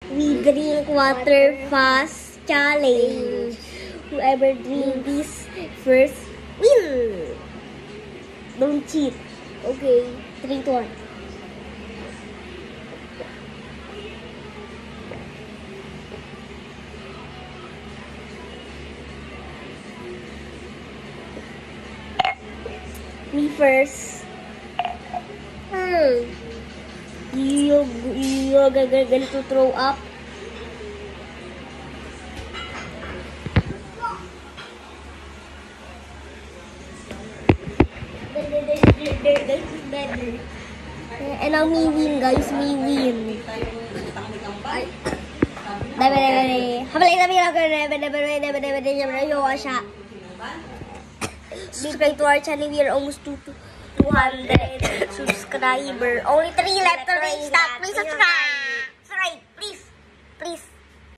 We drink water fast challenge. Whoever drink this first win. Don't cheat. Okay, 3, 2, 1. Me first. You're going to throw up. And now me win, guys. Me win. Subscribe to our channel. We are almost to 200 subscribers. Only 3 left to reach that. Please subscribe.